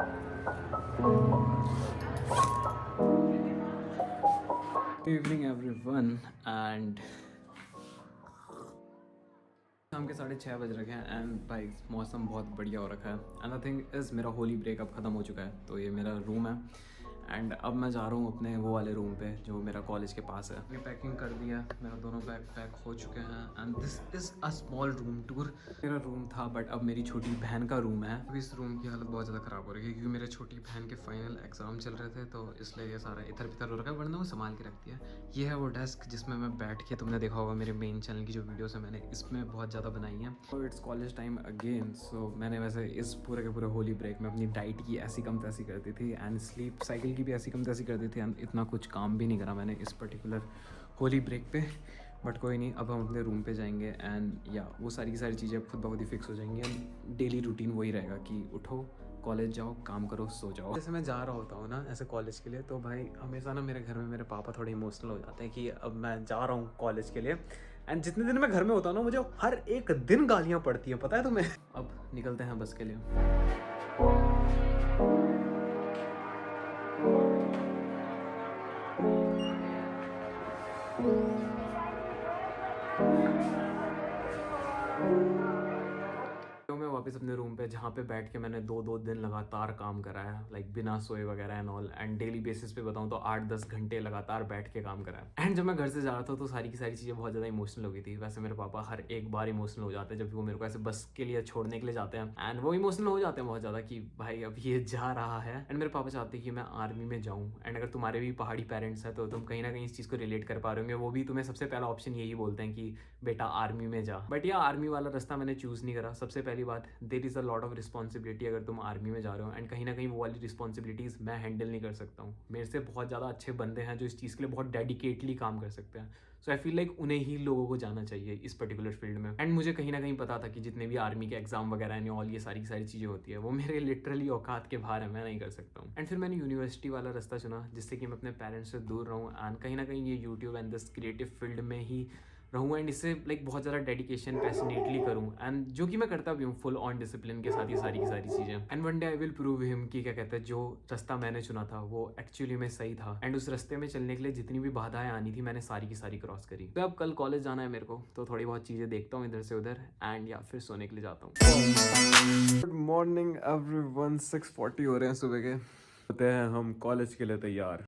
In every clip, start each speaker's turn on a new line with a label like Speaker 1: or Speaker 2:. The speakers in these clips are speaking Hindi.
Speaker 1: Good evening everyone and शाम के 6:30 बज रखे हैं एंड भाई मौसम बहुत बढ़िया हो रखा है। एंड आई थिंक इस मेरा होली ब्रेक अब ख़त्म हो चुका है, तो ये मेरा रूम है एंड अब मैं जा रहा हूँ अपने वो वाले रूम पे जो मेरा कॉलेज के पास है। ये पैकिंग कर दिया, मेरा दोनों बैग पैक हो चुके हैं and this is a small room tour. मेरा रूम था बट अब मेरी छोटी बहन का रूम है। अभी इस रूम की हालत बहुत ज़्यादा ख़राब हो रही है क्योंकि मेरे छोटी बहन के फाइनल एग्ज़ाम चल रहे थे, तो इसलिए ये सारा इधर बितर हो रखा है, वरना वो संभाल के रखती है। ये है वो डेस्क जिसमें मैं बैठ के, तुमने देखा होगा मेरे मेन चैनल की जो वीडियोस है मैंने इसमें बहुत ज़्यादा बनाई है। तो इट्स कॉलेज टाइम अगेन, सो मैंने वैसे इस पूरे के पूरे होली ब्रेक में अपनी डाइट की ऐसी कम तैसी कर दी थी एंड स्लीप साइकिल की भी ऐसी कम तैसी कर दी थी एंड इतना कुछ काम भी नहीं करा मैंने इस पर्टिकुलर होली ब्रेक पे। बट कोई नहीं, अब हम अपने रूम पे जाएंगे एंड या वो सारी की सारी चीज़ें खुद ब खुद ही फिक्स हो जाएंगी एंड डेली रूटीन वही रहेगा कि उठो, कॉलेज जाओ, काम करो, सो जाओ। जैसे मैं जा रहा होता हूँ ना ऐसे कॉलेज के लिए, तो भाई हमेशा ना मेरे घर में मेरे पापा थोड़े इमोशनल हो जाते हैं कि अब मैं जा रहा हूँ कॉलेज के लिए एंड जितने दिन मैं घर में होता हूँ ना मुझे हर एक दिन गालियाँ पड़ती हैं, पता है तुम्हें। अब निकलते हैं बस के लिए। मैं वापस अपने रूम पे जहाँ पे बैठ के मैंने 2-2 दिन लगातार काम करा है, लाइक बिना सोए वगैरह and all, and daily basis पे बताऊँ तो 8-10 घंटे लगातार बैठ के काम करा है। एंड जब मैं घर से जा रहा था तो सारी की सारी चीज़ें बहुत ज़्यादा इमोशनल हो गई थी। वैसे मेरे पापा हर एक बार इमोशनल हो जाते हैं जब वो मेरे को ऐसे बस के लिए छोड़ने के लिए जाते हैं एंड वो इमोशनल हो जाते हैं बहुत ज़्यादा कि भाई अब ये जा रहा है। एंड मेरे पापा चाहते हैं कि मैं आर्मी में जाऊँ एंड अगर तुम्हारे भी पहाड़ी पेरेंट्स हैं तो तुम कहीं ना कहीं इस चीज़ को रिलेट कर पा रहे होंगे। वो भी तुम्हें सबसे पहला ऑप्शन यही बोलते हैं कि बेटा आर्मी में जा। बट यह आर्मी वाला रास्ता मैंने चूज़ नहीं करा। सबसे पहली बात, there is a lot of responsibility अगर तुम आर्मी में जा रहे हो एंड कहीं ना कहीं वो वाली रिस्पॉन्सिबिलिटीज़ मैं हैंडल नहीं कर सकता हूँ। मेरे से बहुत ज़्यादा अच्छे बंदे हैं जो इस चीज़ के लिए बहुत डेडिकेटली काम कर सकते हैं। सो आई फील लाइक उन्हें ही लोगों को जाना चाहिए इस पर्टिकुलर फील्ड में। एंड मुझे कहीं ना कहीं पता था कि जितने भी आर्मी के एग्जाम वगैरह एंड ऑल ये सारी चीज़ें होती है वो मेरे लिटरली औकात के बाहर है, मैं नहीं कर सकता हूँ। एंड फिर मैंने यूनिवर्सिटी वाला रास्ता चुना जिससे कि मैं अपने पेरेंट्स से दूर रहूँ एंड कहीं ना कहीं ये YouTube and this creative field में ही रहूँ एंड इससे लाइक बहुत ज़्यादा डेडिकेशन पैशनेटली करूँ एंड जो कि मैं करता भी हूँ फुल ऑन डिसिप्लिन के साथ ही सारी की सारी चीज़ें। And one day I will prove him कि क्या कहते हैं जो रास्ता मैंने चुना था वो एक्चुअली में सही था एंड उस रास्ते में चलने के लिए जितनी भी बाधाएं आनी थी मैंने सारी की सारी क्रॉस करी। तो अब कल कॉलेज जाना है मेरे को, तो थोड़ी बहुत चीज़ें देखता हूँ इधर से उधर एंड या फिर सोने के लिए जाता हूँ। गुड मॉर्निंग एवरीवन, 6:40 हो रहे हैं सुबह के। होते हैं हम कॉलेज के लिए तैयार।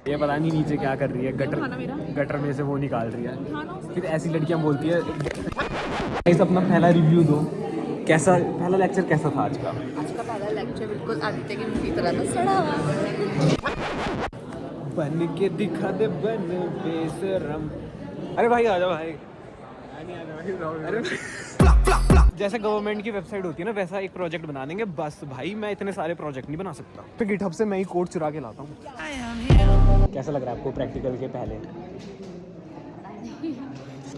Speaker 1: ये पता नहीं नीचे क्या कर रही है, गटर में से वो निकाल रही है। फिर ऐसी लड़कियां बोलती है। इस अपना पहला रिव्यू दो, कैसा पहला लेक्चर कैसा था आज का?
Speaker 2: आज का पहला लेक्चर बिल्कुल आदित्य की मूवी तरह था, सड़ा हुआ।
Speaker 1: बन के दिखा दे बन बेशरम। अरे भाई आ जाओ भाई। अरे जैसे गवर्नमेंट की वेबसाइट होती है ना वैसा एक प्रोजेक्ट बना देंगे बस। भाई मैं इतने सारे प्रोजेक्ट नहीं बना सकता, तो गिटहब से मैं ही कोड चुरा के लाता हूँ। कैसा लग रहा है आपको प्रैक्टिकल के पहले?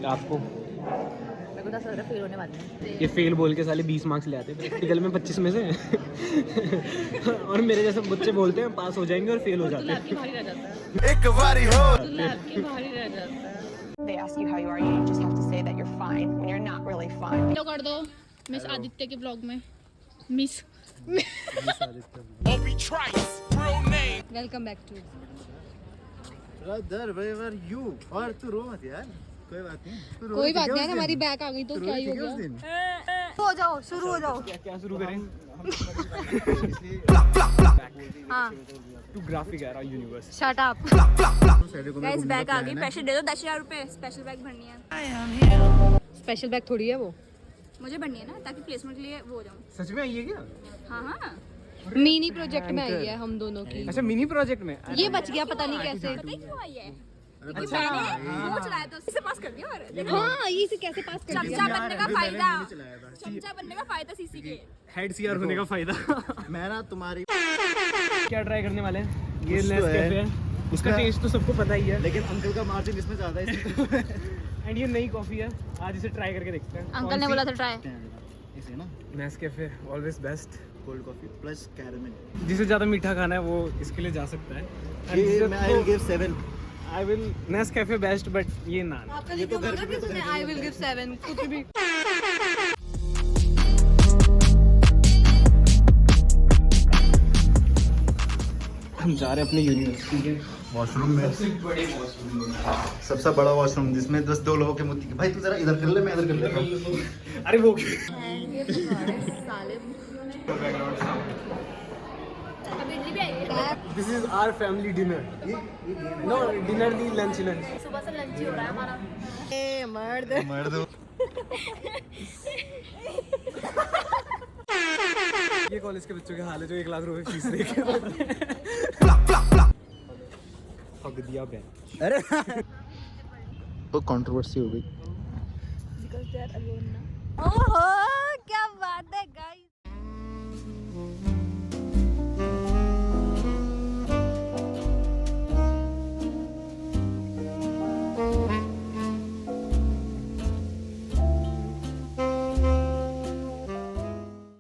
Speaker 1: आपको
Speaker 2: मेरे को 10 फेल होने वाले हैं।
Speaker 1: ये फेल बोल के साले 20 मार्क्स ले आते हैं प्रैक्टिकल में 25 में से। और मेरे जैसे बच्चे बोलते हैं पास हो जाएंगे और फेल हो जाते हैं।
Speaker 2: भारी रह जाता है, एक बारी हो भारी रह जाता है।
Speaker 3: They ask you how you are, you just have to say that you're fine when you're not really fine.
Speaker 4: Hello कर दो मिस आदित्य के ब्लॉग में। Miss welcome back to
Speaker 5: brother, where are you? और तू रो मत यार, कोई बात नहीं।
Speaker 4: कोई बात नहीं, हमारी बैक आ गई तो क्या ही हो गया।
Speaker 2: हो जाओ, शुरू हो जाओ।
Speaker 1: क्या शुरू करें?
Speaker 2: हाँ,
Speaker 1: to Graphic Era universe.
Speaker 2: Shut up guys, bag आ गई। पैसे दे दो, 10,000 रुपए। स्पेशल बैग भरनी है। स्पेशल बैग थोड़ी है वो, मुझे भरनी है ना ताकि प्लेसमेंट के लिए वो हो जाऊं।
Speaker 1: सच में आई है क्या?
Speaker 2: हाँ हाँ,
Speaker 4: मिनी प्रोजेक्ट में आई है हम दोनों की।
Speaker 1: अच्छा मिनी प्रोजेक्ट में
Speaker 4: ये बच गया पता नहीं कैसे।
Speaker 2: पता ही क्यों आई है? क्योंकि मैंने वो चलाया था, उससे पास कर दिया। और
Speaker 4: हाँ, ये से कैसे पास कर दिया।
Speaker 2: चमचा बनने का फायदा, चमचा बनने का फायदा सीसी के
Speaker 1: हेड सीआर होने का फायदा।
Speaker 5: मैं ना तुम्हारी
Speaker 1: क्या ट्राई करने वाले हैं? ये
Speaker 5: कुछ तो
Speaker 1: नेस्कैफे
Speaker 5: है।
Speaker 1: है, इसका टेस्ट तो सबको पता ही है,
Speaker 5: लेकिन अंकल का मार्जिन इसमें ज्यादा है।
Speaker 1: एंड ये नई कॉफी है, आज इसे ट्राई करके देखते हैं।
Speaker 2: अंकल ने बोला था ट्राई।
Speaker 5: इसे ना
Speaker 1: Nescafe always best,
Speaker 5: cold coffee plus caramel.
Speaker 1: जिसे ज़्यादा मीठा खाना है वो इसके लिए जा सकता है।
Speaker 5: ये मैं I will give 7।
Speaker 1: I will Nescafe best but ये नान
Speaker 2: आई विल गिव 7 कुछ भी।
Speaker 1: हम जा रहे हैं अपनी यूनिवर्सिटी के
Speaker 5: वॉशरूम में
Speaker 1: सबसे बड़े वॉशरूम में।
Speaker 5: सबसे बड़ा वॉशरूम जिसमें बस 2 लोगों के मुद्दे के। भाई तू जरा इधर कर ले, मैं इधर कर लेता हूँ।
Speaker 1: अरे वो this is our family dinner. No dinner the lunch
Speaker 2: सुबह से लंच ही हो रहा है हमारा।
Speaker 5: मर्द
Speaker 1: ये कॉलेज के बच्चों के हाल है जो 1 लाख रुपए फीस देके पक दिया बैन।
Speaker 5: अरे तो कंट्रोवर्सी हो गई।
Speaker 2: ओहो क्या बात है गाइस।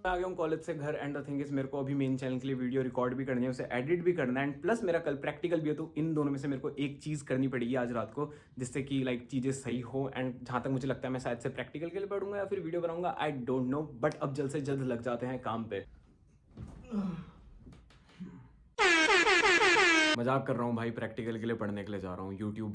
Speaker 1: आ गया हूँ कॉलेज से घर एंड द थिंग इज मेरे को अभी मेन चैनल के लिए वीडियो रिकॉर्ड भी करनी है, उसे एडिट भी करना है एंड प्लस मेरा कल प्रैक्टिकल भी है। तो इन दोनों में से मेरे को एक चीज़ करनी पड़ेगी आज रात को जिससे कि लाइक चीज़ें सही हो। एंड जहाँ तक मुझे लगता है मैं शायद से प्रैक्टिकल के लिए पढ़ूंगा या फिर वीडियो बनाऊंगा, आई डोंट नो। बट अब जल्द से जल्द लग जाते हैं काम पे। मजाक कर रहा हूँ भाई, प्रैक्टिकल के लिए पढ़ने के लिए जा रहा हूँ यूट्यूब।